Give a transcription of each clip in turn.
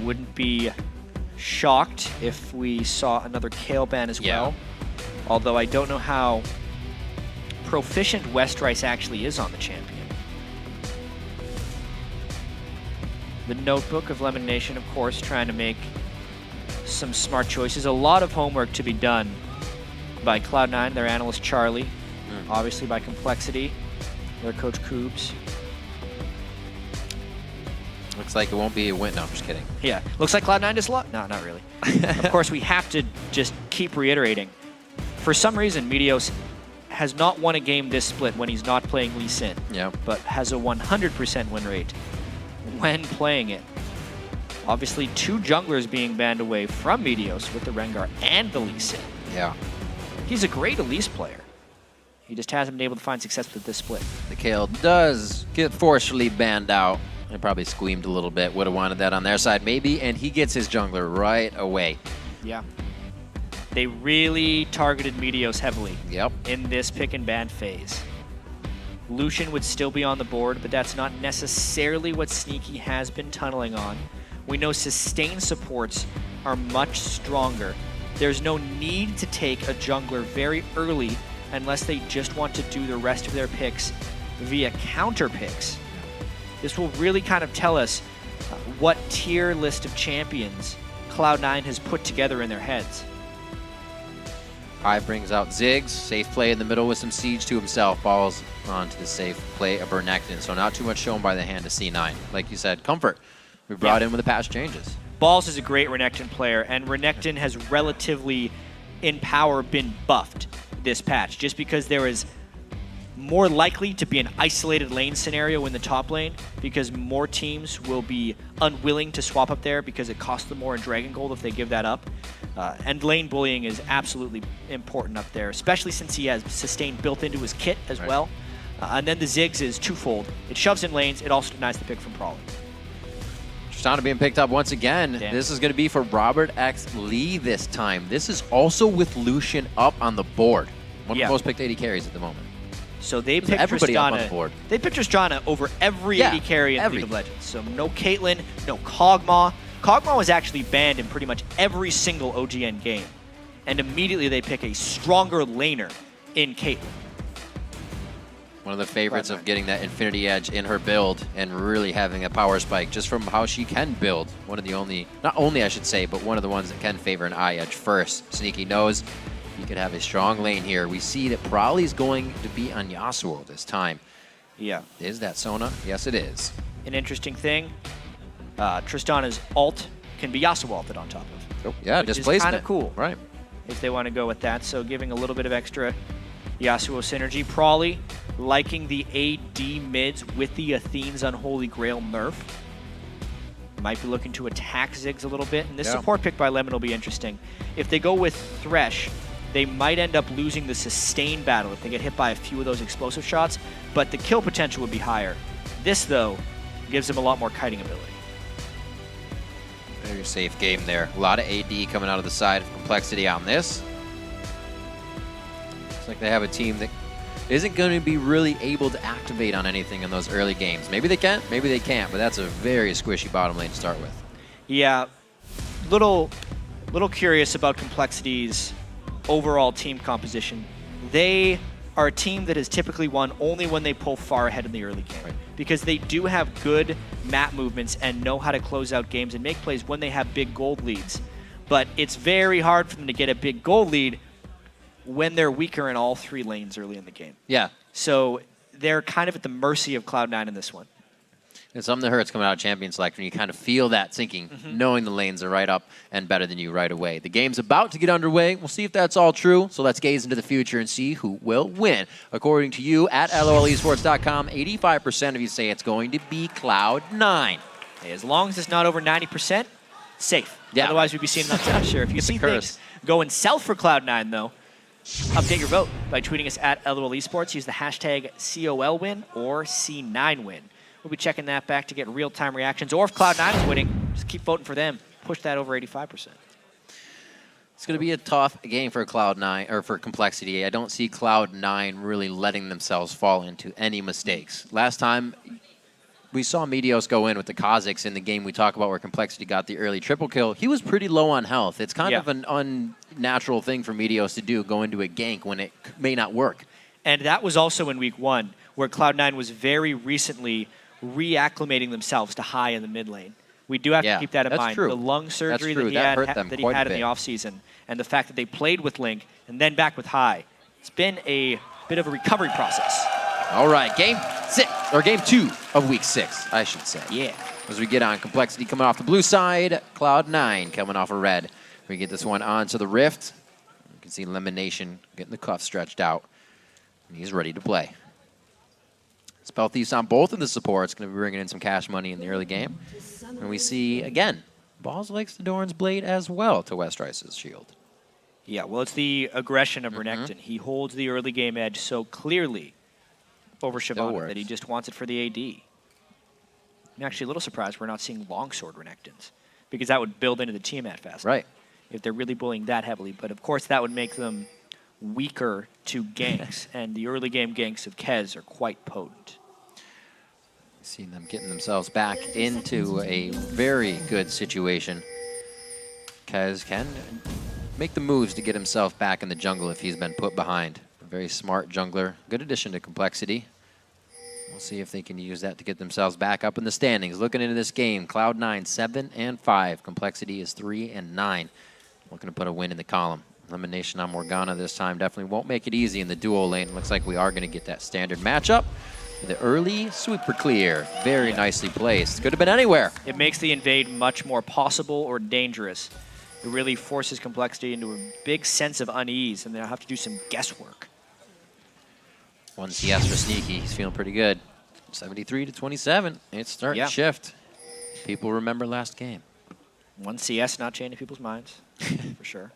Wouldn't be shocked if we saw another COL ban as well. Although I don't know how proficient Westrice actually is on the champion. The notebook of LemonNation, of course, trying to make some smart choices. A lot of homework to be done by Cloud9, their analyst Charlie, obviously by compLexity, their coach Koobs. Looks like it won't be a win. No, I'm just kidding. Yeah, looks like Cloud9 is lost. No, not really. Of course, we have to just keep reiterating. For some reason, Meteos has not won a game this split when he's not playing Lee Sin, but has a 100% win rate when playing it. Obviously, 2 junglers being banned away from Meteos with the Rengar and the Lee Sin. Yeah. He's a great Elise player. He just hasn't been able to find success with this split. The COL does get forcefully banned out. They probably squeamed a little bit. Would have wanted that on their side, maybe. And he gets his jungler right away. Yeah. They really targeted Meteos heavily in this pick and ban phase. Lucian would still be on the board, but that's not necessarily what Sneaky has been tunneling on. We know sustain supports are much stronger. There's no need to take a jungler very early unless they just want to do the rest of their picks via counter picks. This will really kind of tell us what tier list of champions Cloud9 has put together in their heads. Hive brings out Ziggs, safe play in the middle with some siege to himself, falls onto the safe play of Renekton, so not too much shown by the hand of C9. Like you said, comfort. We brought in with the patch changes. Balls is a great Renekton player, and Renekton has relatively, in power, been buffed this patch, just because there is more likely to be an isolated lane scenario in the top lane, because more teams will be unwilling to swap up there because it costs them more in Dragon Gold if they give that up. And lane bullying is absolutely important up there, especially since he has sustain built into his kit as well. And then the Ziggs is twofold. It shoves in lanes, it also denies the pick from Prolly. Tristana being picked up once again. This is going to be for RobertxLEE this time. This is also with Lucian up on the board. One of the most picked AD carries at the moment. So they picked everybody Tristana. Up on the board. They picked Tristana over every AD carry in League of Legends. So no Caitlyn, no Kog'Maw. Kog'Maw was actually banned in pretty much every single OGN game. And immediately they pick a stronger laner in Caitlyn. One of the favorites of getting that Infinity Edge in her build and really having a power spike just from how she can build. One of the only, not only I should say, but one of the ones that can favor an eye edge first. Sneaky knows he could have a strong lane here. We see that Prolly's going to be on Yasuo this time. Yeah. Is that Sona? Yes, it is. An interesting thing, Tristana's ult can be Yasuo ulted on top of. Oh, yeah, which displacement. is kind of cool. Right. If they want to go with that. So giving a little bit of extra Yasuo synergy. Prolly liking the AD mids with the Athene's Unholy Grail nerf. Might be looking to attack Ziggs a little bit. And this support pick by Lemon will be interesting. If they go with Thresh, they might end up losing the sustain battle if they get hit by a few of those explosive shots, but the kill potential would be higher. This, though, gives them a lot more kiting ability. Very safe game there. A lot of AD coming out of the side of compLexity on this. Looks like they have a team that isn't going to be really able to activate on anything in those early games. Maybe they can, maybe they can't, but that's a very squishy bottom lane to start with. Yeah, little curious about compLexity's overall team composition. They are a team that has typically won only when they pull far ahead in the early game, because they do have good map movements and know how to close out games and make plays when they have big gold leads. But it's very hard for them to get a big gold lead when they're weaker in all 3 lanes early in the game. Yeah. So they're kind of at the mercy of Cloud9 in this one. It's something that hurts coming out of Champion Select when you kind of feel that sinking, knowing the lanes are right up and better than you right away. The game's about to get underway. We'll see if that's all true. So let's gaze into the future and see who will win. According to you, at LOLesports.com, 85% of you say it's going to be Cloud9. As long as it's not over 90%, safe. Yeah. Otherwise, we'd be seeing an upset. Sure. If you see things going south for Cloud9, though, update your vote by tweeting us at LOLesports. Use the hashtag COLWin or C9Win. We'll be checking that back to get real-time reactions. Or if Cloud9 is winning, just keep voting for them. Push that over 85%. It's going to be a tough game for Cloud9 or for compLexity. I don't see Cloud9 really letting themselves fall into any mistakes. Last time we saw Meteos go in with the Kha'Zix in the game we talk about where compLexity got the early triple kill. He was pretty low on health. It's kind of an unnatural thing for Meteos to do, go into a gank when it may not work. And that was also in week 1, where Cloud9 was very recently reacclimating themselves to high in the mid lane. We do have to keep that in mind. True. The lung surgery that he had in the offseason, and the fact that they played with Link and then back with High. It's been a bit of a recovery process. All right, game 2 of week 6, I should say. Yeah. As we get on, compLexity coming off the blue side, Cloud9 coming off a red. We get this one onto the Rift. You can see LemonNation getting the cuff stretched out. And he's ready to play. Spell Thieves on both of the supports, going to be bringing in some cash money in the early game. And we see, again, Balls likes the Doran's Blade as well to Westrice's shield. Yeah, well, it's the aggression of Renekton. He holds the early game edge so clearly over Shyvana that he just wants it for the AD. I'm actually a little surprised we're not seeing longsword Renektons, because that would build into the Tiamat fast. Right. If they're really bullying that heavily. But of course, that would make them weaker to ganks, and the early game ganks of Kez are quite potent. See them getting themselves back into a very good situation. Kez can make the moves to get himself back in the jungle if he's been put behind. A very smart jungler. Good addition to compLexity. We'll see if they can use that to get themselves back up in the standings. Looking into this game, Cloud9 7-5. compLexity is 3-9. Looking to put a win in the column. LemonNation on Morgana this time definitely won't make it easy in the duo lane. Looks like we are going to get that standard matchup. The early sweeper clear, very nicely placed. Could have been anywhere. It makes the invade much more possible or dangerous. It really forces compLexity into a big sense of unease, and they'll have to do some guesswork. 1 CS for Sneaky. He's feeling pretty good. 73-27. It's starting to shift. People remember last game. 1 CS not changing people's minds, for sure.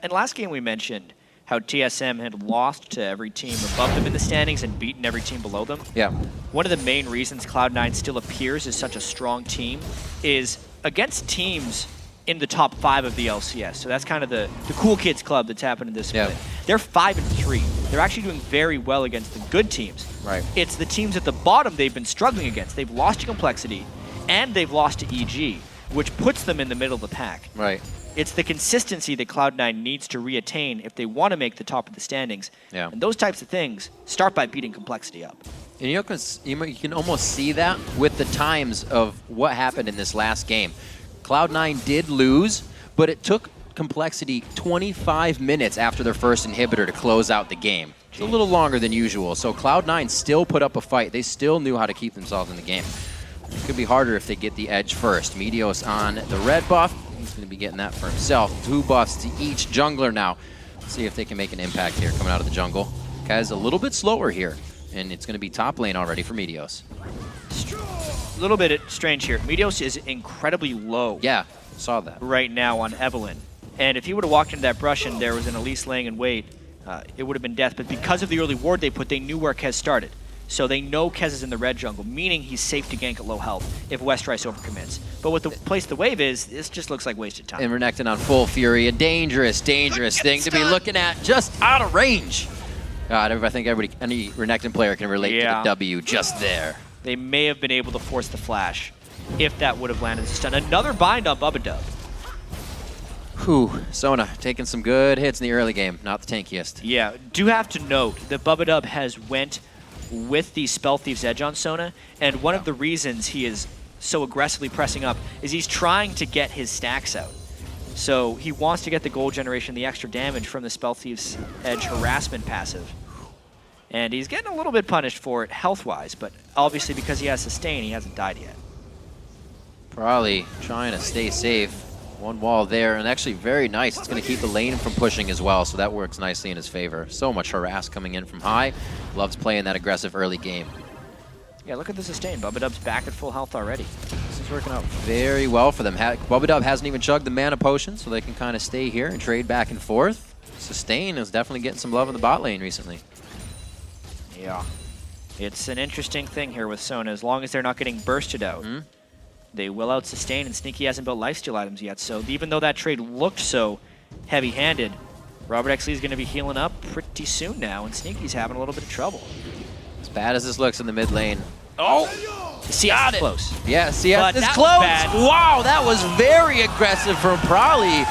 And last game we mentioned how TSM had lost to every team above them in the standings and beaten every team below them. Yeah. One of the main reasons Cloud9 still appears as such a strong team is against teams in the top 5 of the LCS. So that's kind of the cool kids club that's happened in this split. They're 5-3. They're actually doing very well against the good teams. Right. It's the teams at the bottom they've been struggling against. They've lost to compLexity and they've lost to EG, which puts them in the middle of the pack. Right. It's the consistency that Cloud9 needs to reattain if they want to make the top of the standings. Yeah. And those types of things start by beating compLexity up. And you can almost see that with the times of what happened in this last game. Cloud9 did lose, but it took compLexity 25 minutes after their first inhibitor to close out the game. It's a little longer than usual, so Cloud9 still put up a fight. They still knew how to keep themselves in the game. It could be harder if they get the edge first. Meteos on the red buff. He's going to be getting that for himself. 2 buffs to each jungler now. Let's see if they can make an impact here coming out of the jungle. Kaz a little bit slower here, and it's going to be top lane already for Meteos. A little bit strange here. Meteos is incredibly low. Yeah, saw that. Right now on Evelyn. And if he would have walked into that brush and there was an Elise laying in wait, it would have been death. But because of the early ward they put, they knew where Kez started. So they know Kez is in the red jungle, meaning he's safe to gank at low health if Westrice overcommits. But what the place the wave is, this just looks like wasted time. And Renekton on full fury, a dangerous, dangerous thing to be looking at just out of range. God, I think any Renekton player can relate to the W just there. They may have been able to force the flash if that would have landed as a stun. Another bind on Bubbadub. Whew, Sona taking some good hits in the early game, not the tankiest. Yeah, do have to note that Bubbadub has went with the Spell Thief's Edge on Sona, and one of the reasons he is so aggressively pressing up is he's trying to get his stacks out. So he wants to get the gold generation, the extra damage from the Spell Thief's Edge harassment passive. And he's getting a little bit punished for it health-wise, but obviously because he has sustain, he hasn't died yet. Prolly trying to stay safe. One wall there, and actually very nice. It's going to keep the lane from pushing as well, so that works nicely in his favor. So much harass coming in from high. Loves playing that aggressive early game. Yeah, look at the sustain. Bubbadub's back at full health already. This is working out very well for them. Bubbadub hasn't even chugged the mana potion, so they can kind of stay here and trade back and forth. Sustain is definitely getting some love in the bot lane recently. Yeah. It's an interesting thing here with Sona. As long as they're not getting bursted out, they will out-sustain, and Sneaky hasn't built lifesteal items yet. So even though that trade looked so heavy-handed, RobertxLEE is going to be healing up pretty soon now, and Sneaky's having a little bit of trouble. As bad as this looks in the mid lane. Oh! CS is close. Yeah, CS But is that was close. bad. Wow, that was very aggressive from Prolly.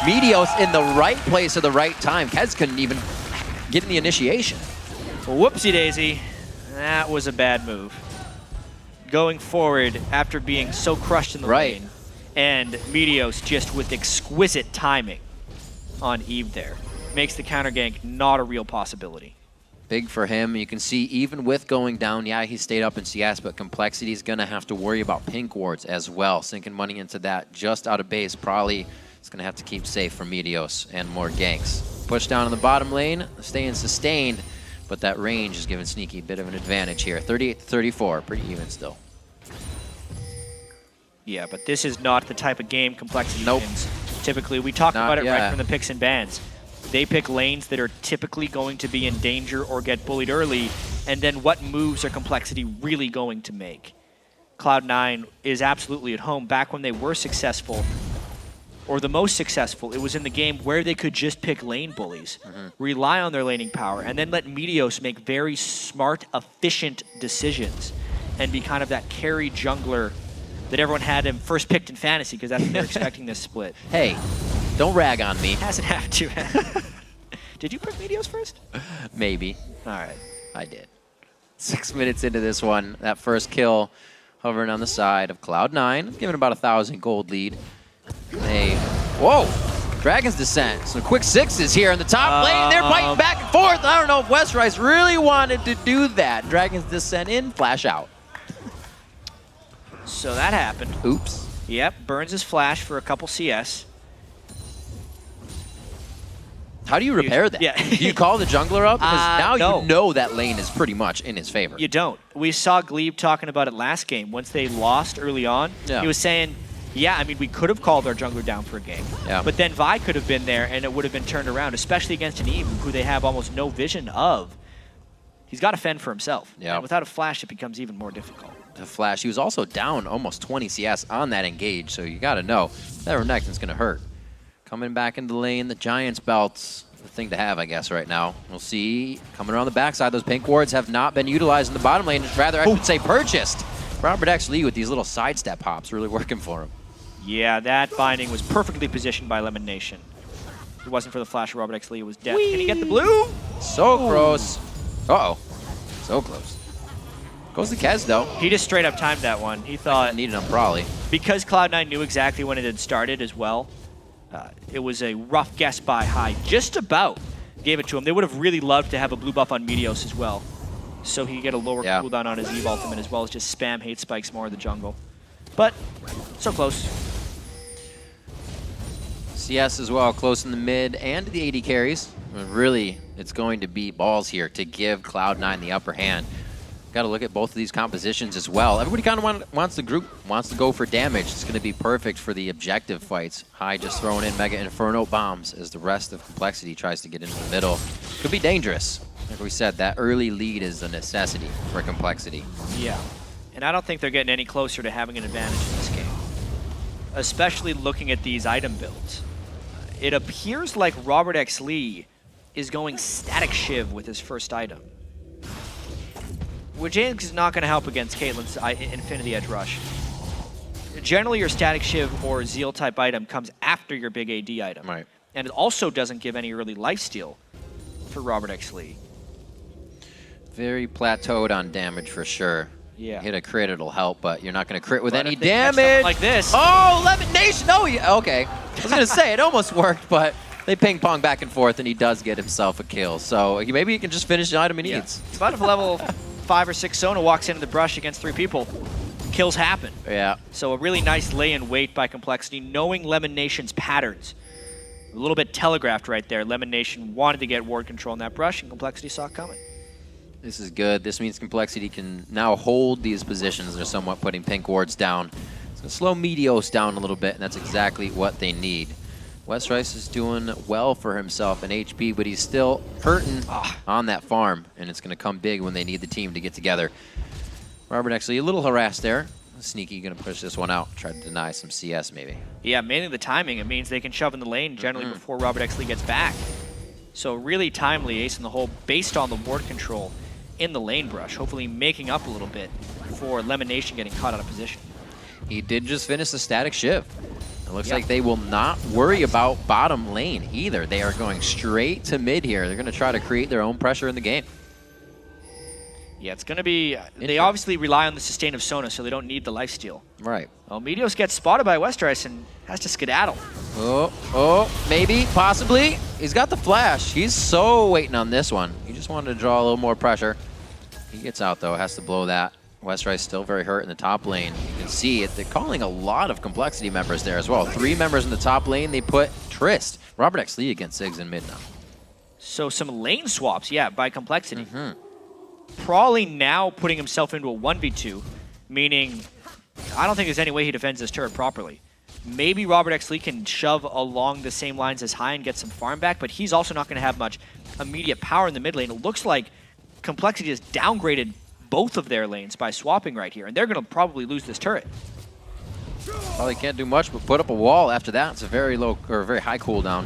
Meteos in the right place at the right time. Kez couldn't even get in the initiation. Whoopsie daisy. That was a bad move. Going forward after being so crushed in the lane, and Meteos just with exquisite timing on Eve there. Makes the counter gank not a real possibility. Big for him. You can see even with going down, yeah, he stayed up in CS, but compLexity is going to have to worry about pink wards as well. Sinking money into that just out of base. Probably is going to have to keep safe from Meteos and more ganks. Push down in the bottom lane, staying sustained, but that range is giving Sneaky a bit of an advantage here. 38-34, pretty even still. Yeah, but this is not the type of game compLexity wins. Typically, we talk about it right from the picks and bans. They pick lanes that are typically going to be in danger or get bullied early, and then what moves are compLexity really going to make? Cloud9 is absolutely at home. Back when they were successful, or the most successful, it was in the game where they could just pick lane bullies, rely on their laning power, and then let Meteos make very smart, efficient decisions and be kind of that carry jungler that everyone had him first picked in fantasy because that's what they're expecting this split. Hey, don't rag on me. Hasn't have to. Did you pick Meteos first? Maybe. All right. I did. 6 minutes into this one, that first kill hovering on the side of Cloud9, giving about 1,000 gold lead. Whoa! Dragon's Descent. Some quick sixes here in the top lane. They're fighting back and forth. I don't know if Westrice really wanted to do that. Dragon's Descent in, flash out. So that happened. Oops. Yep, burns his flash for a couple CS. How do you repair that? Yeah. Do you call the jungler up? Because now no. you know that lane is pretty much in his favor. You don't. We saw Glebe talking about it last game. Once they lost early on, he was saying, yeah, I mean, we could have called our jungler down for a game. Yeah. But then Vi could have been there and it would have been turned around, especially against an Eve who they have almost no vision of. He's got to fend for himself. Yeah. And without a flash, it becomes even more difficult. To flash. He was also down almost 20 CS on that engage, so you got to know that Renekton's going to hurt. Coming back into the lane, the Giants belt's the thing to have, I guess, right now. We'll see. Coming around the backside, those pink wards have not been utilized in the bottom lane. Rather, I should say purchased. RobertxLEE with these little sidestep hops really working for him. Yeah, that binding was perfectly positioned by LemonNation. If it wasn't for the flash of RobertxLEE, it was death. Can he get the blue? So close. Uh-oh. So close. Goes the Kez, though. He just straight up timed that one. He thought... Needed him, Prolly. Because Cloud9 knew exactly when it had started as well, it was a rough guess by High. Just about gave it to him. They would have really loved to have a blue buff on Meteos as well, so he could get a lower cooldown on his Eve ultimate as well as just spam hate spikes more in the jungle. But, so close. CS as well, close in the mid and the AD carries. Really, it's going to be balls here to give Cloud9 the upper hand. Got to look at both of these compositions as well. Everybody kind of wants to go for damage. It's going to be perfect for the objective fights. High just throwing in Mega Inferno bombs as the rest of compLexity tries to get into the middle. Could be dangerous. Like we said, that early lead is a necessity for compLexity. Yeah, and I don't think they're getting any closer to having an advantage in this game, especially looking at these item builds. It appears like RobertxLEE is going Static Shiv with his first item, which is not going to help against Caitlyn's Infinity Edge Rush. Generally, your Static Shiv or Zeal type item comes after your big AD item. Right. And it also doesn't give any early lifesteal for RobertxLEE. Very plateaued on damage for sure. Yeah. Hit a crit, it'll help, but you're not going to crit with any damage. Like this. Oh, LemonNation! Oh, yeah, okay. I was going to say, it almost worked, but they ping pong back and forth, and he does get himself a kill. So maybe he can just finish the item he needs. It's about if level 5 or 6 Sona walks into the brush against 3 people, kills happen. Yeah. So a really nice lay-in wait by compLexity, knowing LemonNation's patterns. A little bit telegraphed right there. LemonNation wanted to get ward control in that brush, and compLexity saw it coming. This is good. This means compLexity can now hold these positions. They're somewhat putting pink wards down. It's going to slow Meteos down a little bit, and that's exactly what they need. Westrice is doing well for himself in HP, but he's still hurting on that farm, and it's going to come big when they need the team to get together. RobertxLEE a little harassed there. Sneaky going to push this one out, try to deny some CS maybe. Yeah, mainly the timing. It means they can shove in the lane generally before RobertxLEE gets back. So really timely ace in the hole based on the ward control. in the lane brush, hopefully making up a little bit for LemonNation getting caught out of position. He did just finish the static shiv. It looks like they will not worry about bottom lane either. They are going straight to mid here. They're going to try to create their own pressure in the game. Yeah, it's going to be... They obviously rely on the sustain of Sona, so they don't need the lifesteal. Right. Well, Meteos gets spotted by Westrice and has to skedaddle. Oh, maybe, possibly. He's got the flash. He's so waiting on this one. He just wanted to draw a little more pressure. He gets out, though, has to blow that. Westrice still very hurt in the top lane. You can see it. They're calling a lot of complexity members there as well. 3 members in the top lane. They put Trist. RobertxLEE against Ziggs in mid now. So some lane swaps, yeah, by complexity. Prolly now putting himself into a 1v2, meaning I don't think there's any way he defends this turret properly. Maybe RobertxLEE can shove along the same lines as High and get some farm back, but he's also not going to have much immediate power in the mid lane. It looks like complexity has downgraded both of their lanes by swapping right here, and they're going to probably lose this turret. Probably can't do much but put up a wall after that. It's a very low or very high cooldown.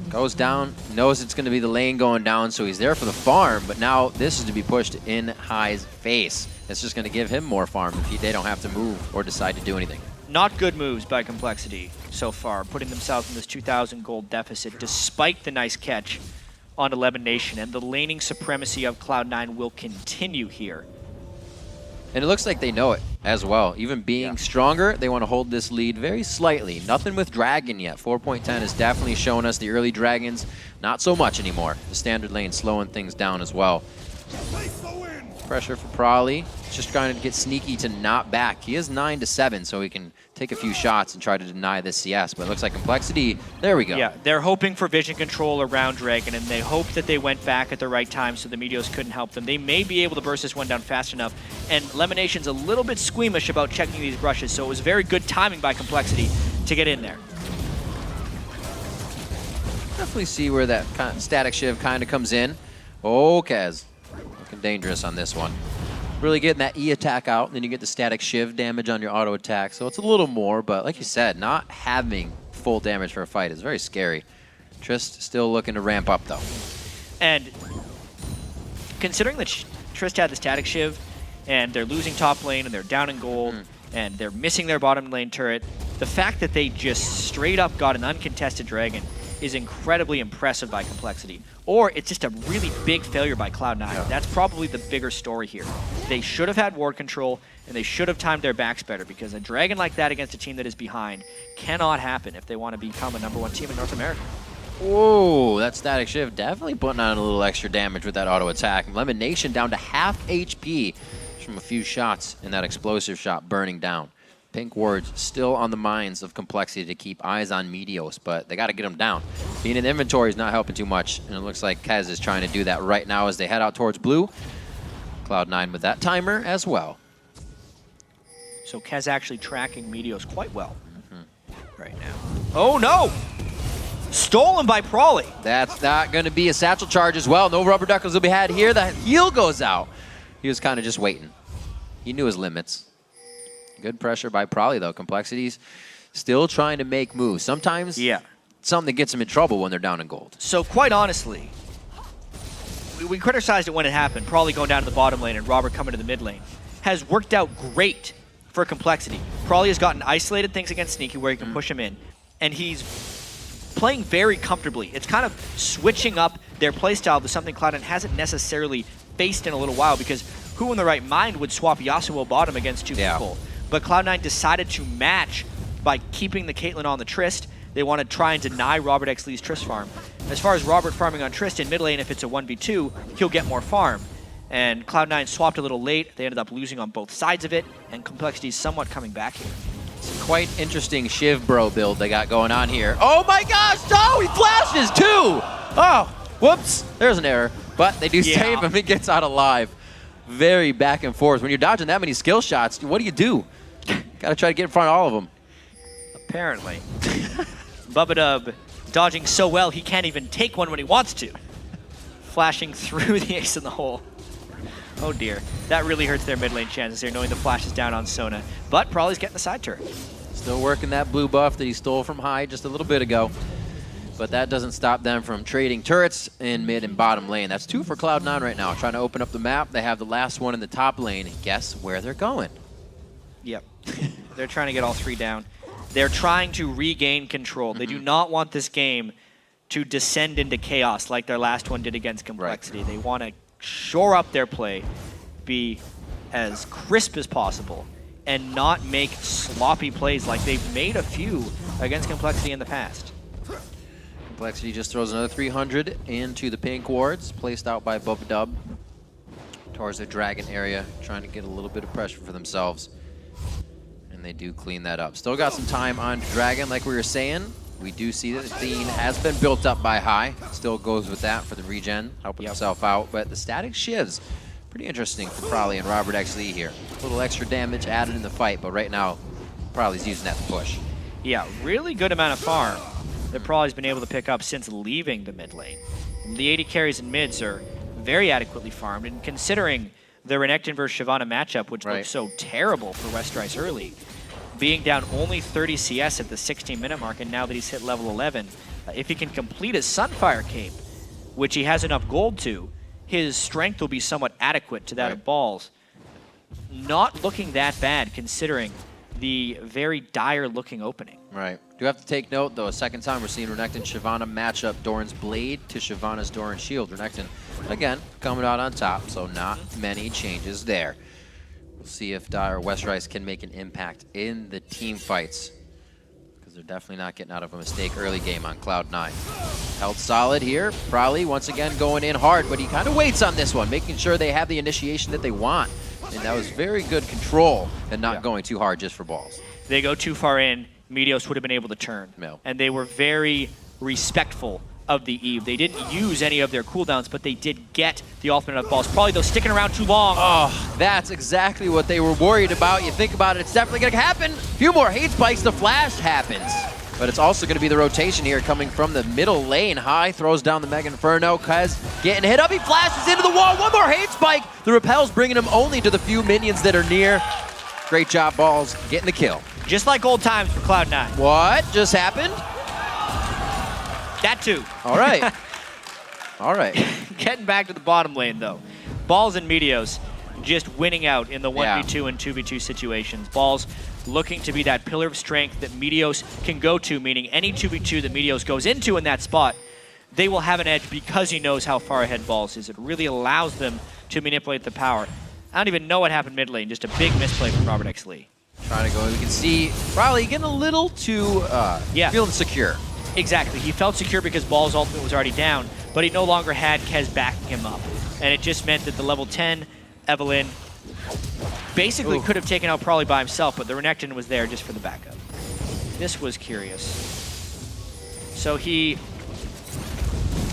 Goes down, knows it's going to be the lane going down, so he's there for the farm, but now this is to be pushed in High's face. It's just going to give him more farm if they don't have to move or decide to do anything. Not good moves by complexity so far, putting themselves in this 2,000 gold deficit despite the nice catch on LemonNation, and the laning supremacy of Cloud9 will continue here. And it looks like they know it as well. Even being stronger, they want to hold this lead very slightly. Nothing with Dragon yet. 4.10 has definitely shown us the early Dragons, not so much anymore. The standard lane slowing things down as well. Pressure for Prolly. Just trying to get sneaky to not back. He is 9-7, so he can take a few shots and try to deny this CS. But it looks like complexity, there we go. Yeah, they're hoping for vision control around Dragon, and they hope that they went back at the right time so the Meteos couldn't help them. They may be able to burst this one down fast enough, and LemonNation's a little bit squeamish about checking these brushes, so it was very good timing by complexity to get in there. Definitely see where that kind of static shiv kind of comes in. Oh, Kaz. Looking dangerous on this one. Really getting that E attack out, and then you get the static shiv damage on your auto attack. So it's a little more, but like you said, not having full damage for a fight is very scary. Trist still looking to ramp up, though. And considering that Trist had the static shiv, and they're losing top lane, and they're down in gold, and they're missing their bottom lane turret, the fact that they just straight up got an uncontested Dragon is incredibly impressive by complexity. Or it's just a really big failure by Cloud9. Yeah. That's probably the bigger story here. They should have had ward control, and they should have timed their backs better, because a Dragon like that against a team that is behind cannot happen if they want to become a #1 team in North America. Whoa, that static shiv definitely putting on a little extra damage with that auto attack. LemonNation down to half HP from a few shots in that explosive shot burning down. Pink wards still on the minds of complexity to keep eyes on Meteos, but they got to get them down. Being in inventory is not helping too much, and it looks like Kez is trying to do that right now as they head out towards blue. Cloud9 with that timer as well. So Kez actually tracking Meteos quite well right now. Oh no! Stolen by Prolly. That's not going to be a satchel charge as well. No rubber duckers will be had here. The heal goes out. He was kind of just waiting. He knew his limits. Good pressure by Prolly, though. Complexity's still trying to make moves. Sometimes something that gets them in trouble when they're down in gold. So quite honestly, we criticized it when it happened. Prolly going down to the bottom lane and Robert coming to the mid lane has worked out great for complexity. Prolly has gotten isolated things against Sneaky where he can push him in, and he's playing very comfortably. It's kind of switching up their playstyle to something Cloud9 hasn't necessarily faced in a little while, because who in the right mind would swap Yasuo bottom against two people? But Cloud9 decided to match by keeping the Caitlyn on the Trist. They want to try and deny RobertxLEE's Trist farm. As far as Robert farming on Trist in mid lane, if it's a 1v2, he'll get more farm. And Cloud9 swapped a little late. They ended up losing on both sides of it, and Complexity's somewhat coming back here. It's a quite interesting Shiv bro build they got going on here. Oh my gosh, no, he flashes too! Oh, whoops, there's an error. But they do save him, he gets out alive. Very back and forth. When you're dodging that many skill shots, what do? Gotta try to get in front of all of them. Apparently. Bubbadub dodging so well he can't even take one when he wants to. Flashing through the ace in the hole. Oh dear. That really hurts their mid lane chances here, knowing the flash is down on Sona. But Prolly's getting the side turret. Still working that blue buff that he stole from High just a little bit ago. but that doesn't stop them from trading turrets in mid and bottom lane. That's 2 for Cloud9 right now, trying to open up the map. They have the last one in the top lane, and guess where they're going? Yep. They're trying to get all 3 down. They're trying to regain control. They do not want this game to descend into chaos like their last one did against compLexity. Right. They want to shore up their play, be as crisp as possible, and not make sloppy plays like they've made a few against compLexity in the past. compLexity just throws another 300 into the pink wards, placed out by Bubbadub towards the dragon area, trying to get a little bit of pressure for themselves. And they do clean that up. Still got some time on dragon, like we were saying. We do see that Athene has been built up by high. Still goes with that for the regen, helping himself out. But the static shivs, pretty interesting for Prolly and RobertxLEE here. A little extra damage added in the fight, but right now, Prolly's using that to push. Yeah, really good amount of farm that Prolly's been able to pick up since leaving the mid lane. The AD carries and mids are very adequately farmed, and considering the Renekton versus Shyvana matchup, which looked so terrible for Westrice early, being down only 30 CS at the 16-minute mark, and now that he's hit level 11, if he can complete his Sunfire cape, which he has enough gold to, his strength will be somewhat adequate to that of Balls. Not looking that bad, considering the very dire-looking opening. Right. Do have to take note, though, a second time we're seeing Renekton Shyvana match up Doran's Blade to Shyvana's Doran Shield. Renekton, again, coming out on top, so not many changes there. We'll see if Dire Westrice can make an impact in the team fights, because they're definitely not getting out of a mistake early game on Cloud9. Held solid here. Prolly once again going in hard, but he kind of waits on this one, making sure they have the initiation that they want. And that was very good control and not going too hard just for Balls. They go too far in, Meteos would have been able to turn. No. And they were very respectful of the Eve. They didn't use any of their cooldowns, but they did get the ultimate of Balls. Probably, though, sticking around too long. Oh, that's exactly what they were worried about. You think about it, it's definitely going to happen. A few more hate spikes, the flash happens. But it's also going to be the rotation here coming from the middle lane. High throws down the Mega Inferno. Kez getting hit up. He flashes into the wall. One more hate spike. The repel's bringing him only to the few minions that are near. Great job, Balls, getting the kill. Just like old times for Cloud9. What just happened? That too. All right. All right. Getting back to the bottom lane, though. Balls and Meteos just winning out in the 1v2 and 2v2 situations. Balls looking to be that pillar of strength that Meteos can go to, meaning any 2v2 that Meteos goes into in that spot, they will have an edge because he knows how far ahead Balls is. It really allows them to manipulate the power. I don't even know what happened mid lane. Just a big misplay from RobertxLEE. Trying to go. We can see Prolly getting a little too feeling secure. Exactly. He felt secure because Balls' ultimate was already down, but he no longer had Kez backing him up. And it just meant that the level 10 Evelyn basically could have taken out Prolly by himself, but the Renekton was there just for the backup. This was curious. So he...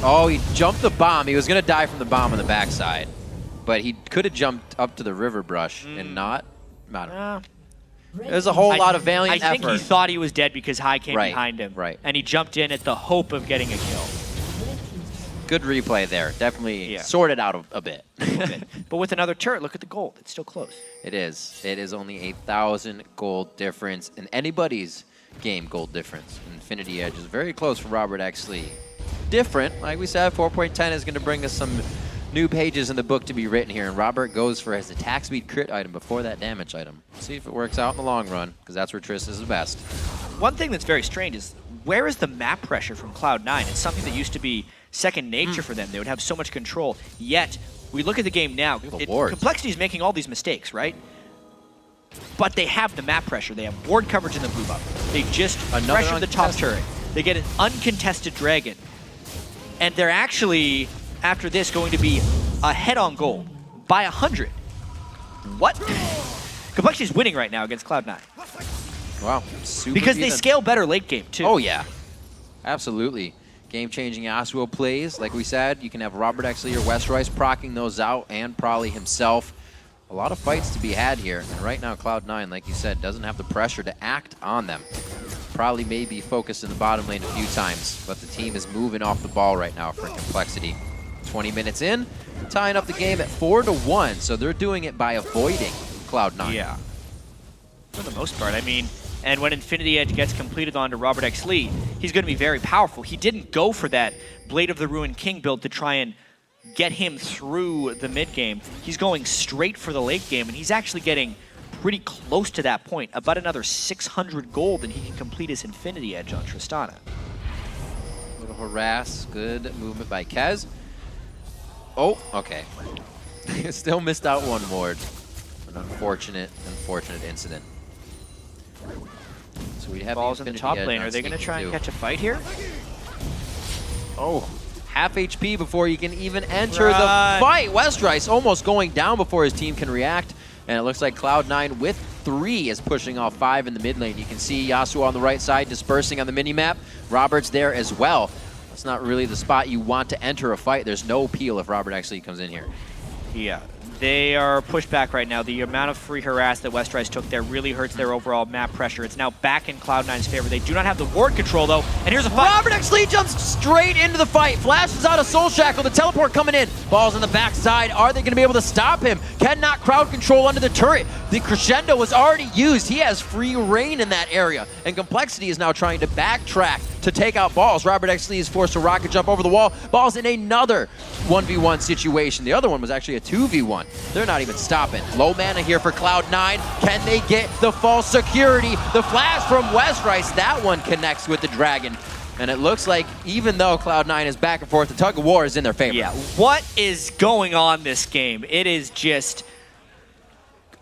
Oh, he jumped the bomb. He was going to die from the bomb on the backside, but he could have jumped up to the river brush and not. There's a whole lot of valiant effort. I think he thought he was dead because High came behind him. Right. And he jumped in at the hope of getting a kill. Good replay there. Definitely sorted out a bit. But with another turret, look at the gold. It's still close. It is. It is only 1,000 gold difference in anybody's game gold difference. Infinity Edge is very close for RobertxLEE. Different. Like we said, 4.10 is going to bring us some new pages in the book to be written here, and Robert goes for his attack speed crit item before that damage item. See if it works out in the long run, because that's where Triss is the best. One thing that's very strange is, where is the map pressure from Cloud9? It's something that used to be second nature for them. They would have so much control. Yet, we look at the game now. compLexity is making all these mistakes, right? But they have the map pressure. They have ward coverage in the blue buff. They just pressure the top turret. They get an uncontested dragon. And they're actually, after this, going to be ahead on gold by 100. What? compLexity is winning right now against Cloud9. Wow. Super because even. they scale better late game, too. Oh, yeah. Absolutely. Game-changing Yasuo plays. Like we said, you can have RobertxLEE or Westrice procking those out, and Prolly himself. A lot of fights to be had here. And right now, Cloud9, like you said, doesn't have the pressure to act on them. Prolly may be focused in the bottom lane a few times, but the team is moving off the ball right now for compLexity. 20 minutes in, tying up the game at 4-1, so they're doing it by avoiding Cloud9. Yeah. For the most part, I mean, and when Infinity Edge gets completed onto RobertxLEE, he's going to be very powerful. He didn't go for that Blade of the Ruined King build to try and get him through the mid game. He's going straight for the late game, and he's actually getting pretty close to that point. About another 600 gold, and he can complete his Infinity Edge on Tristana. Little harass, good movement by Kez. Oh, okay. Still missed out one ward. An unfortunate incident. So we have Balls in the top lane. Are they going to try and catch a fight here? Oh, half HP before you can even enter the fight. Westrice almost going down before his team can react. And it looks like Cloud9 with 3 is pushing off 5 in the mid lane. You can see Yasuo on the right side dispersing on the minimap. Robert's there as well. That's not really the spot you want to enter a fight. There's no peel if RobertxLEE comes in here. Yeah, they are pushed back right now. The amount of free harass that Westrice took there really hurts their overall map pressure. It's now back in Cloud9's favor. They do not have the ward control, though. And here's a fight. RobertxLEE jumps straight into the fight. Flashes out of Soul Shackle. The teleport coming in. Balls on the backside. Are they going to be able to stop him? Cannot crowd control under the turret. The crescendo was already used. He has free reign in that area. And compLexity is now trying to backtrack to take out Balls. RobertxLEE is forced to rocket jump over the wall. Balls in another 1v1 situation. The other one was actually a 2v1. They're not even stopping. Low mana here for Cloud9. Can they get the false security? The flash from Westrice. That one connects with the dragon. And it looks like even though Cloud9 is back and forth, the tug of war is in their favor. Yeah, what is going on this game? It is just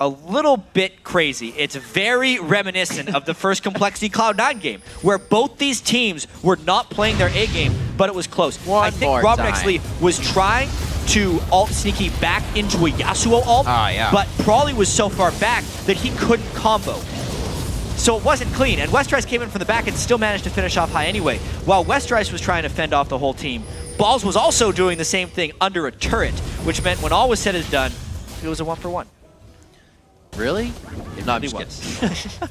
a little bit crazy. It's very reminiscent of the first compLexity Cloud9 game, where both these teams were not playing their A game, but it was close. I think RobertxLEE was trying to ult Sneaky back into a Yasuo ult, but Prolly was so far back that he couldn't combo. So it wasn't clean, and Westrice came in from the back and still managed to finish off high anyway. While Westrice was trying to fend off the whole team, Balls was also doing the same thing under a turret, which meant when all was said and done, it was a 1-for-1. Really? No, I'm just kidding.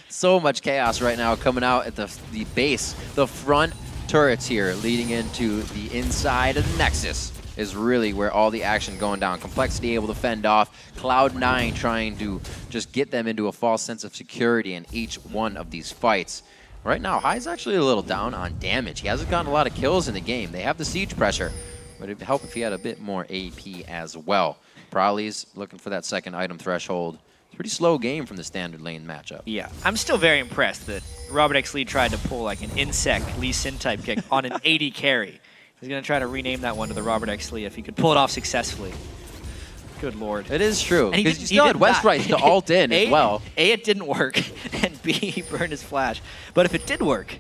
So much chaos right now coming out at the base. The front turrets here leading into the inside of the Nexus is really where all the action going down. compLexity able to fend off. Cloud9 trying to just get them into a false sense of security in each one of these fights. Right now, High's actually a little down on damage. He hasn't gotten a lot of kills in the game. They have the siege pressure, but it'd help if he had a bit more AP as well. Prolly's looking for that second item threshold. Pretty slow game from the standard lane matchup. Yeah, I'm still very impressed that RobertxLEE tried to pull like an insect Lee Sin type kick on an AD carry. He's going to try to rename that one to the RobertxLEE if he could pull it off successfully. Good lord. It is true. Because you still had Westrice to ult in as well. A, it didn't work, and B, he burned his flash. But if it did work,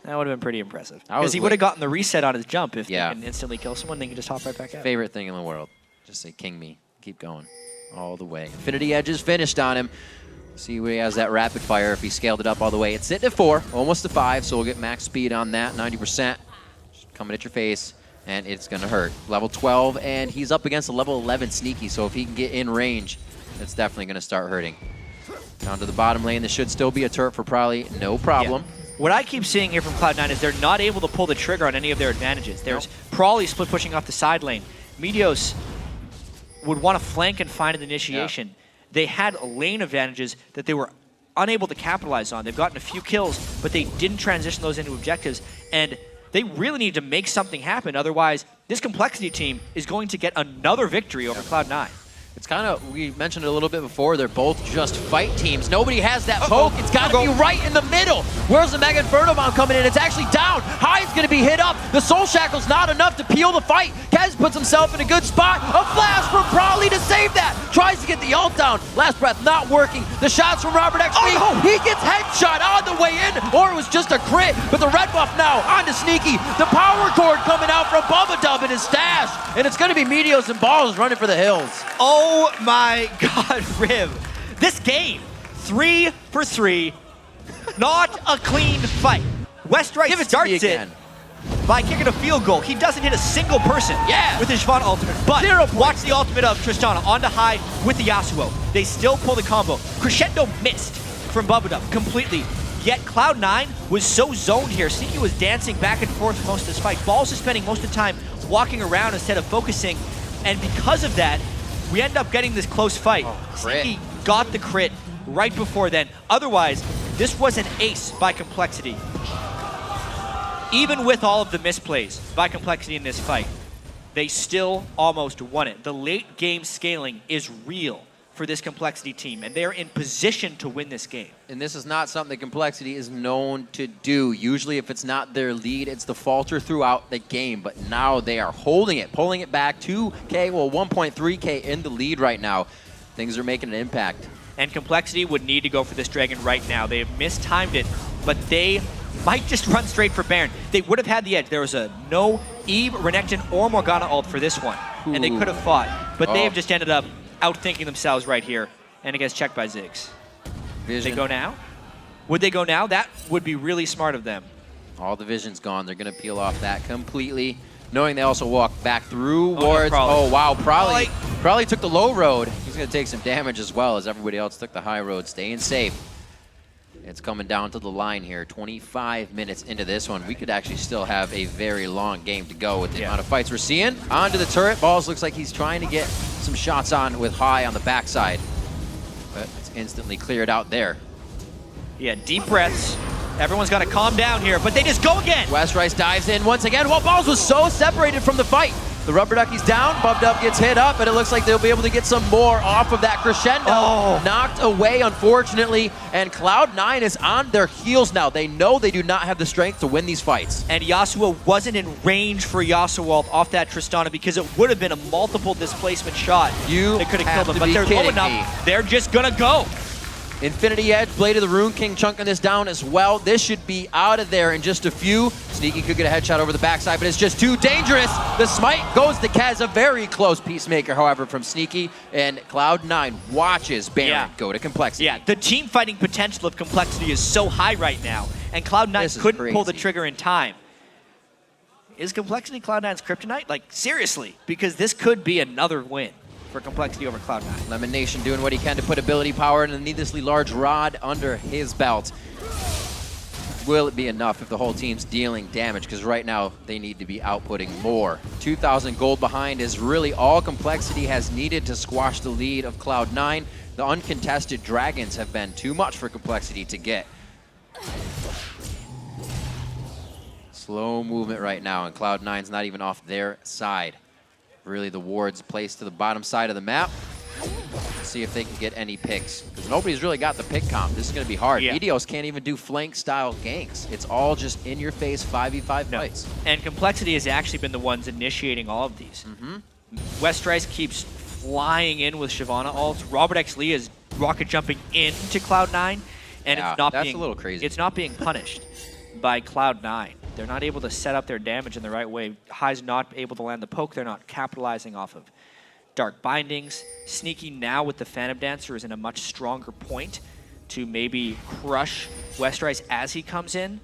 that would have been pretty impressive. Because he would have gotten the reset on his jump if they can instantly kill someone, they can just hop right back out. Favorite thing in the world. Just say, king me. Keep going. All the way. Infinity Edge is finished on him. See where he has that rapid fire if he scaled it up all the way. It's sitting at 4, almost to 5, so we'll get max speed on that, 90%. Just coming at your face, and it's going to hurt. Level 12, and he's up against a level 11 Sneaky, so if he can get in range, it's definitely going to start hurting. Down to the bottom lane, this should still be a turret for Prolly, no problem. Yeah. What I keep seeing here from Cloud9 is they're not able to pull the trigger on any of their advantages. There's Prolly split pushing off the side lane. Meteos would want to flank and find an initiation. They had lane advantages that they were unable to capitalize on. They've gotten a few kills, but they didn't transition those into objectives, and they really need to make something happen. Otherwise, this compLexity team is going to get another victory over Cloud9. It's kind of, we mentioned it a little bit before, they're both just fight teams. Nobody has that poke. It's got to be right in the middle. Where's the Mega Inferno Bomb coming in? It's actually down. High's going to be hit up. The Soul Shackle's not enough to peel the fight. Kez puts himself in a good spot. A flash from Prolly to save that. Tries to get the ult down. Last breath not working. The shots from RobertxLEE. He gets headshot on the way in, or it was just a crit. But the red buff now onto Sneaky. The power cord coming out from Bubbadub in his stash. And it's going to be Meteos and Balls running for the hills. Oh my god, Riv. This game, 3 for 3, not a clean fight. Westrice starts it by kicking a field goal. He doesn't hit a single person with his Shyvana ultimate, but watch the ultimate of Tristana onto High with the Yasuo. They still pull the combo. Crescendo missed from Bubbadub completely, yet Cloud9 was so zoned here. Sneaky was dancing back and forth most of this fight. Balls is spending most of the time walking around instead of focusing, and because of that, we end up getting this close fight. Sneaky got the crit right before then. Otherwise, this was an ace by compLexity. even with all of the misplays by complexity in this fight, they still almost won it. The late game scaling is real for this complexity team, and they're in position to win this game. And this is not something that complexity is known to do. Usually if it's not their lead, it's the falter throughout the game, but now they are holding it, pulling it back 2K, well 1.3K in the lead right now. Things are making an impact. And complexity would need to go for this dragon right now. They have mistimed it, but they might just run straight for Baron. They would have had the edge. There was a no Eve, Renekton, or Morgana ult for this one, and they could have fought, but they have just ended up outthinking themselves right here, and it gets checked by Ziggs. Vision. They go now? Would they go now? That would be really smart of them. All the vision's gone. They're going to peel off that completely, knowing they also walk back through wards. Oh, wow. Prolly took the low road. He's going to take some damage as well as everybody else took the high road, staying safe. It's coming down to the line here. 25 minutes into this one. We could actually still have a very long game to go with the amount of fights we're seeing. Onto the turret. Balls looks like he's trying to get some shots on with high on the backside. But it's instantly cleared out there. Yeah, deep breaths. Everyone's got to calm down here, but they just go again. Westrice dives in once again. Well, Balls was so separated from the fight. The rubber ducky's down, Bubbadub gets hit up, and it looks like they'll be able to get some more off of that crescendo. Knocked away, unfortunately, and Cloud9 is on their heels now. They know they do not have the strength to win these fights. And Yasuo wasn't in range for Yasuo ult off that Tristana because it would have been a multiple displacement shot. That could have killed them, but they're low enough. They're just gonna go. Infinity Edge, Blade of the Rune King chunking this down as well. This should be out of there in just a few. Sneaky could get a headshot over the backside, but it's just too dangerous. The smite goes to Kaz, a very close Peacemaker, however, from Sneaky, and Cloud9 watches Baron go to complexity. Yeah, the team fighting potential of complexity is so high right now, and Cloud9 couldn't pull the trigger in time. Is complexity Cloud9's kryptonite? Like, seriously, because this could be another win for complexity over Cloud9. LemonNation doing what he can to put ability power and a needlessly large rod under his belt. Will it be enough if the whole team's dealing damage? Because right now they need to be outputting more. 2,000 gold behind is really all complexity has needed to squash the lead of Cloud9. The uncontested dragons have been too much for complexity to get. Slow movement right now, and Cloud9's not even off their side. Really the wards placed to the bottom side of the map. See if they can get any picks, because nobody's really got the pick comp. This is going to be hard. Meteos can't even do flank-style ganks. It's all just in-your-face 5v5 fights. And complexity has actually been the ones initiating all of these. Westrice keeps flying in with Shyvana ults. RobertxLEE is rocket jumping into Cloud9, and it's not that's a little crazy. It's not being punished by Cloud9. They're not able to set up their damage in the right way. High's not able to land the poke. They're not capitalizing off of dark bindings. Sneaky now with the Phantom Dancer is in a much stronger point to maybe crush Westrice as he comes in.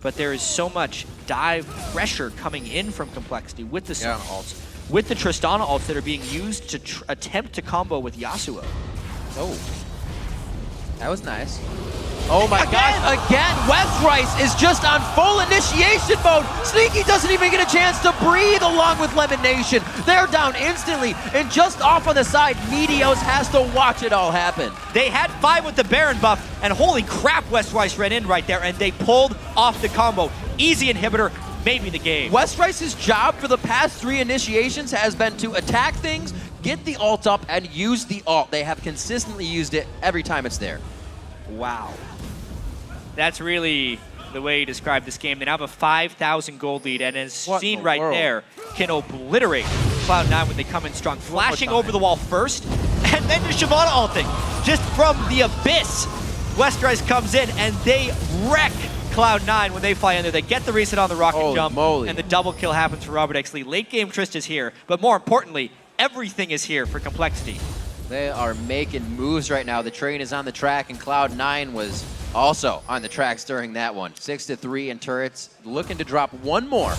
But there is so much dive pressure coming in from complexity with the Sona ults, with the Tristana ults that are being used to attempt to combo with Yasuo. Oh, that was nice. Oh my gosh, again, Westrice is just on full initiation mode. Sneaky doesn't even get a chance to breathe along with LemonNation. They're down instantly, and just off on the side, Meteos has to watch it all happen. They had 5 with the Baron buff, and holy crap, Westrice ran in right there, and they pulled off the combo. Easy inhibitor, maybe the game. Westrice's job for the past 3 initiations has been to attack things, get the ult up, and use the ult. They have consistently used it every time it's there. Wow. That's really the way you describe this game. They now have a 5,000 gold lead, and as seen right there, can obliterate Cloud9 when they come in strong. Flashing over the wall first, and then just Shyvana ulting. Just from the abyss, Westrice comes in, and they wreck Cloud9 when they fly in there. They get the reset on the rocket jump, and the double kill happens for RobertxLEE. Late game Trist is here, but more importantly, everything is here for complexity. They are making moves right now. The train is on the track, and Cloud9 was also on the tracks during that one. 6-3 in turrets, looking to drop one more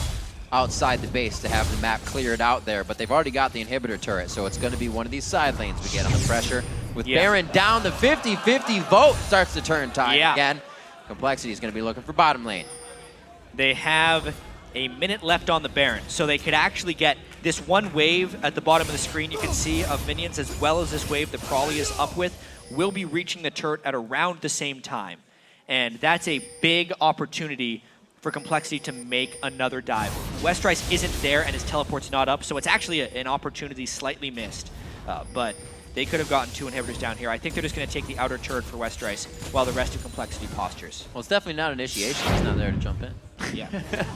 outside the base to have the map cleared out there, but they've already got the inhibitor turret, so it's going to be one of these side lanes we get on the pressure. With Baron down, the 50-50 vote starts to turn tide again. Complexity is going to be looking for bottom lane. They have a minute left on the Baron, so they could actually get this one wave at the bottom of the screen you can see of minions, as well as this wave that Prolly is up with, will be reaching the turret at around the same time. And that's a big opportunity for complexity to make another dive. Westrice isn't there and his teleport's not up, so it's actually an opportunity slightly missed. But they could have gotten 2 inhibitors down here. I think they're just going to take the outer turret for Westrice while the rest of complexity postures. Well, it's definitely not initiation. He's not there to jump in. Yeah.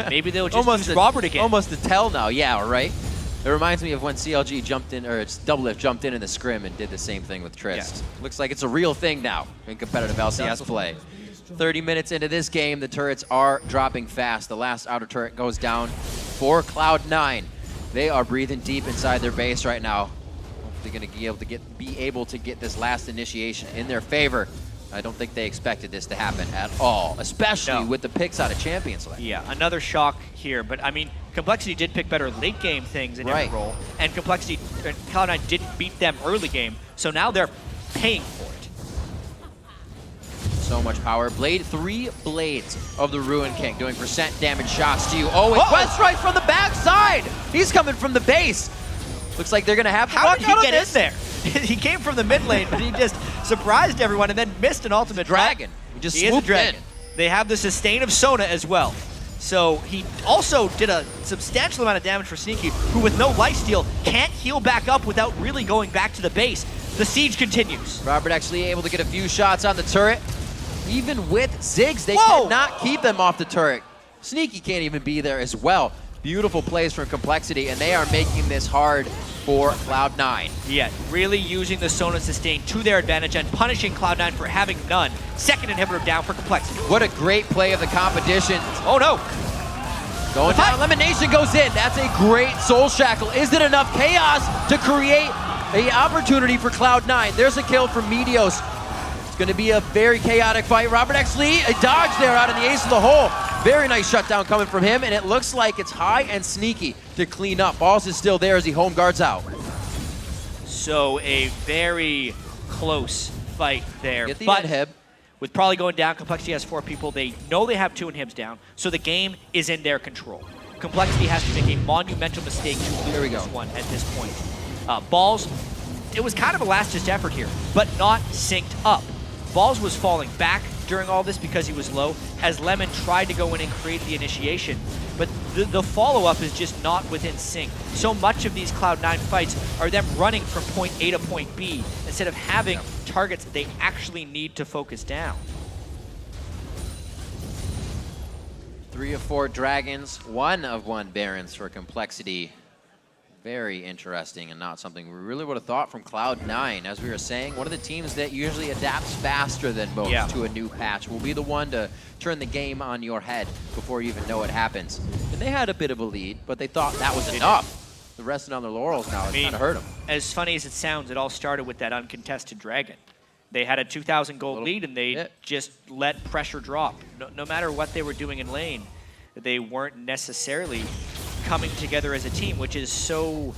Maybe they'll just use Robert again. Almost a tell now. Yeah, right? It reminds me of when CLG jumped in, or it's Doublelift jumped in the scrim and did the same thing with Trist. Yeah. Looks like it's a real thing now in competitive LCS play. 30 minutes into this game, the turrets are dropping fast. The last outer turret goes down for Cloud9. They are breathing deep inside their base right now. Hopefully going to be able to get this last initiation in their favor. I don't think they expected this to happen at all, especially with the picks out of Champions League. Yeah, another shock here, but I mean, complexity did pick better late game things in every role, and complexity, Cloud9 didn't beat them early game, so now they're paying for it. So much power. 3 blades of the Ruin King doing percent damage shots to you. Oh, and Westrice from the backside! He's coming from the base. Looks like they're going to have to How did he get in there? He came from the mid lane, but he just surprised everyone and then missed an ultimate dragon. He just swooped in. They have the sustain of Sona as well. So he also did a substantial amount of damage for Sneaky, who with no lifesteal can't heal back up without really going back to the base. The siege continues. RobertxLEE able to get a few shots on the turret. Even with Ziggs, they cannot keep them off the turret. Sneaky can't even be there as well. Beautiful plays from complexity, and they are making this hard for Cloud9. Yeah, really using the Sona sustain to their advantage and punishing Cloud9 for having none. Second inhibitor down for complexity. What a great play of the competition. Oh no! Going down, LemonNation goes in. That's a great soul shackle. Is it enough chaos to create an opportunity for Cloud9? There's a kill from Meteos. It's going to be a very chaotic fight. RobertxLEE, a dodge there out of the ace of the hole. Very nice shutdown coming from him, and it looks like it's High and Sneaky to clean up. Balls is still there as he home guards out. So a very close fight there. Get the inhib. With Prolly going down, Complexity has 4 people. They know they have 2 inhibs down, so the game is in their control. Complexity has to make a monumental mistake to lose this one at this point. Balls, it was kind of a last-ditch effort here, but not synced up. Balls was falling back during all this because he was low, as Lemon tried to go in and create the initiation. But the follow-up is just not within sync. So much of these Cloud9 fights are them running from point A to point B instead of having targets that they actually need to focus down. 3 of 4 dragons, 1 of 1 barons for complexity. Very interesting and not something we really would have thought from Cloud9. As we were saying, one of the teams that usually adapts faster than most to a new patch will be the one to turn the game on your head before you even know it happens. And they had a bit of a lead, but they thought that was enough. The resting on their laurels now is kind of hurt them. As funny as it sounds, it all started with that uncontested dragon. They had a 2,000 gold lead and they just let pressure drop. No matter what they were doing in lane, they weren't necessarily coming together as a team, which is so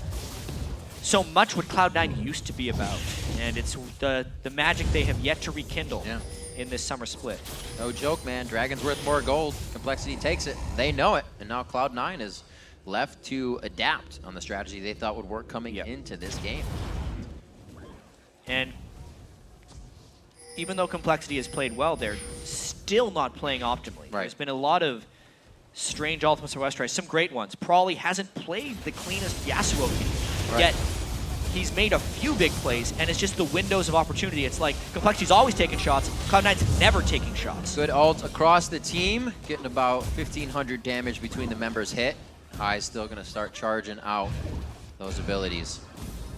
much what Cloud9 used to be about. And it's the magic they have yet to rekindle in this summer split. No joke, man. Dragon's worth more gold. Complexity takes it. They know it. And now Cloud9 is left to adapt on the strategy they thought would work coming into this game. And even though Complexity has played well, they're still not playing optimally. There's been a lot of strange ultimates for Westrice, some great ones. Prolly hasn't played the cleanest Yasuo game, yet he's made a few big plays, and it's just the windows of opportunity. It's like Complexity's always taking shots, Cloud9's never taking shots. Good ult across the team, getting about 1,500 damage between the members hit. High's still going to start charging out those abilities.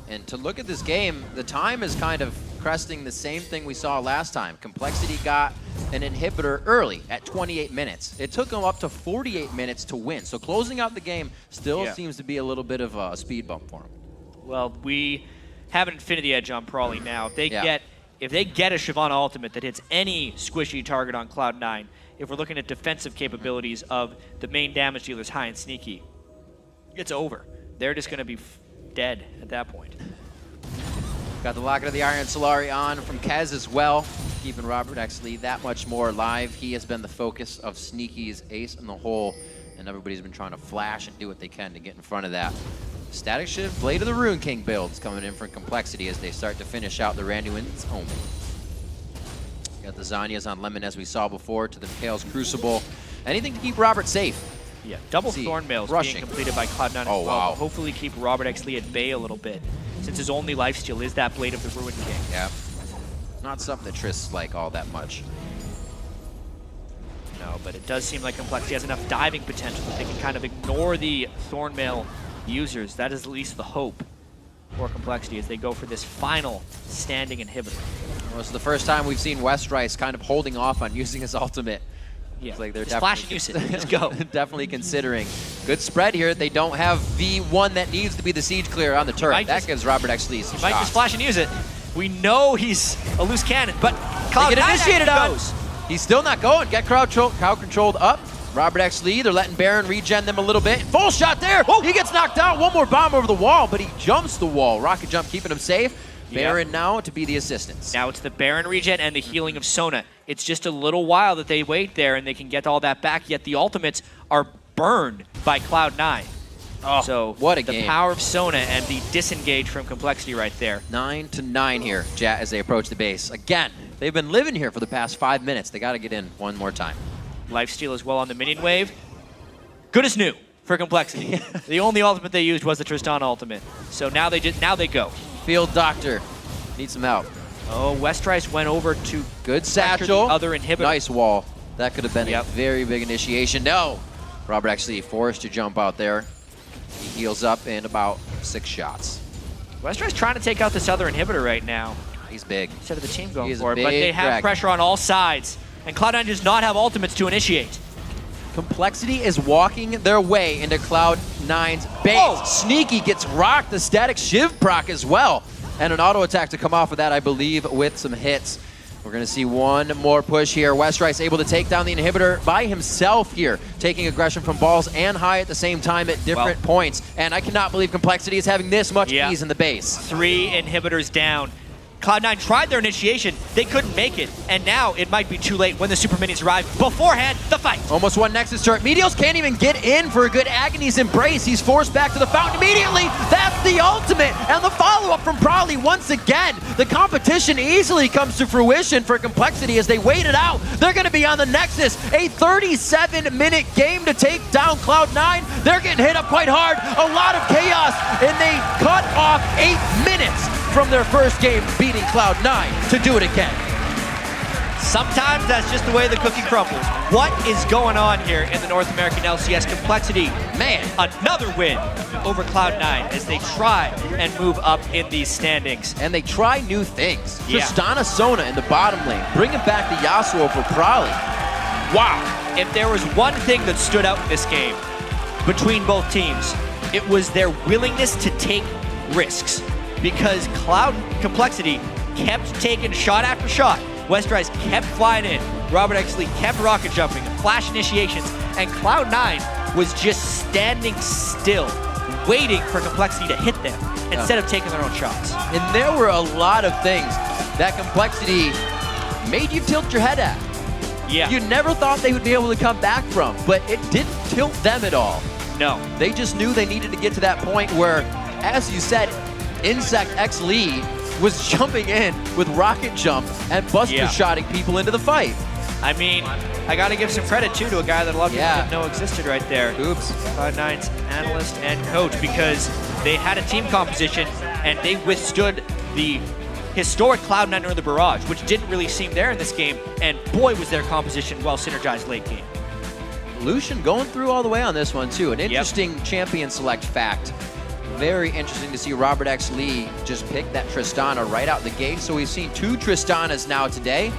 And to look at this game, the time is kind of cresting the same thing we saw last time. Complexity got an inhibitor early at 28 minutes. It took them up to 48 minutes to win. So closing out the game still seems to be a little bit of a speed bump for them. Well, we have an Infinity Edge on Prolly now. If they get a Shyvana ultimate that hits any squishy target on Cloud9, if we're looking at defensive capabilities of the main damage dealers, High and Sneaky, it's over. They're just going to be dead at that point. Got the Locket of the Iron Solari on from Kez as well, keeping RobertxLEE that much more alive. He has been the focus of Sneaky's ace in the hole, and everybody's been trying to flash and do what they can to get in front of that. Static Shift, Blade of the Ruin King builds coming in from Complexity as they start to finish out the Randuin's Omen. Got the Zanyas on Lemon as we saw before to the Meteos Crucible. Anything to keep Robert safe. Yeah, double Thornmails being completed by Cloud9 as well. Wow. Hopefully keep RobertxLEE at bay a little bit, since his only lifesteal is that Blade of the Ruin King. Yeah. Not something that Triss like all that much. No, but it does seem like compLexity has enough diving potential that they can kind of ignore the Thornmail users. That is at least the hope for compLexity as they go for this final standing inhibitor. Well, this is the first time we've seen Westrice kind of holding off on using his ultimate. Yeah, it's like they're flash and use it. Let's go. Definitely considering. Good spread here. They don't have the one that needs to be the siege clear on the turret. That gives RobertxLEE some shots. Might just flash and use it. We know he's a loose cannon, but Cloud9 get initiated on. He's still not going. Get crowd controlled up. RobertxLEE, they're letting Baron regen them a little bit. Full shot there. Oh, he gets knocked out. One more bomb over the wall, but he jumps the wall. Rocket jump keeping him safe. Baron now to be the assistance. Now it's the Baron regen and the healing of Sona. It's just a little while that they wait there and they can get all that back, yet the ultimates are burned by Cloud9. Oh, so what a the game. Power of Sona and the disengage from compLexity right there. 9-9 here, Jat, as they approach the base. Again, they've been living here for the past 5 minutes. They got to get in one more time. Lifesteal as well on the minion wave. Good as new for compLexity. The only ultimate they used was the Tristana ultimate. So now they go. Field Doctor needs some help. Oh, Westrice went over to good satchel. The other inhibitor. Nice wall. That could have been a very big initiation. No, RobertxLEE forced to jump out there. He heals up in about 6 shots. Westrice trying to take out this other inhibitor right now. He's big. Instead of the team going for it, but they have pressure on all sides. And Cloud9 does not have ultimates to initiate. compLexity is walking their way into Cloud9's base. Oh. Sneaky gets rocked. The static Shiv proc as well. And an auto attack to come off of that, I believe, with some hits. We're going to see one more push here. Westrice able to take down the inhibitor by himself here, taking aggression from balls and high at the same time at different points. And I cannot believe compLexity is having this much ease in the base. 3 inhibitors down. Cloud9 tried their initiation, they couldn't make it, and now it might be too late when the super minions arrive. Beforehand, the fight. Almost one Nexus turret. Meteos can't even get in for a good Agony's Embrace. He's forced back to the fountain immediately. That's the ultimate, and the follow-up from Prolly once again. The competition easily comes to fruition for compLexity as they wait it out. They're gonna be on the Nexus. A 37-minute game to take down Cloud9. They're getting hit up quite hard. A lot of chaos, and they cut off 8 minutes from their first game beating Cloud9 to do it again. Sometimes that's just the way the cookie crumbles. What is going on here in the North American LCS? compLexity, man, another win over Cloud9 as they try and move up in these standings. And they try new things. Tristana Sona in the bottom lane, bringing back the Yasuo for Prolly. Wow. If there was one thing that stood out in this game between both teams, it was their willingness to take risks. Because compLexity kept taking shot after shot. Westrice kept flying in. RobertxLEE kept rocket jumping, flash initiations, and Cloud9 was just standing still, waiting for compLexity to hit them instead of taking their own shots. And there were a lot of things that compLexity made you tilt your head at. Yeah. You never thought they would be able to come back from, but it didn't tilt them at all. No. They just knew they needed to get to that point where, as you said, InsectXLEE was jumping in with rocket jump and buster shotting people into the fight. I mean, I got to give some credit too to a guy that a lot of people didn't know existed right there. Oops. Cloud9's analyst and coach, because they had a team composition and they withstood the historic Cloud9 under the barrage, which didn't really seem there in this game, and boy was their composition well synergized late game. Lucian going through all the way on this one too. An interesting champion select fact. Very interesting to see RobertxLEE just pick that Tristana right out the gate. So we've seen 2 Tristanas now today.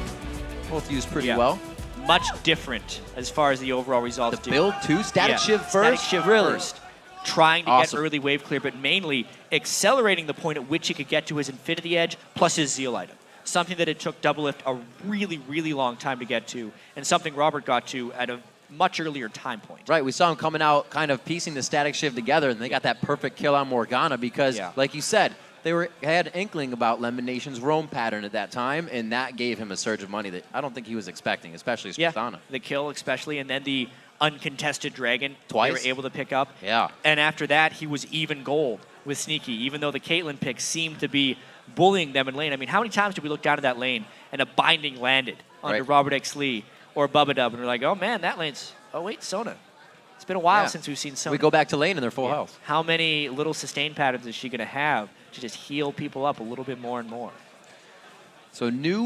Both used pretty well. Much different as far as the overall results the build too? Static Shiv first? Static Shiv first. Trying to get early wave clear, but mainly accelerating the point at which he could get to his Infinity Edge plus his Zeal item. Something that it took Doublelift a really, really long time to get to, and something Robert got to at a much earlier time point. Right, we saw him coming out kind of piecing the Static Shiv together, and they got that perfect kill on Morgana because, like you said, they had an inkling about LemonNation's roam pattern at that time, and that gave him a surge of money that I don't think he was expecting, especially Tristana. The kill especially, and then the uncontested dragon twice they were able to pick up. Yeah. And after that, he was even gold with Sneaky, even though the Caitlyn pick seemed to be bullying them in lane. I mean, how many times did we look down at that lane and a binding landed under RobertxLEE or Bubbadub, and we're like, oh man, that lane's Oh, wait, Sona. It's been a while since we've seen Sona. We go back to lane and they're full health. How many little sustain patterns is she going to have to just heal people up a little bit more and more? So new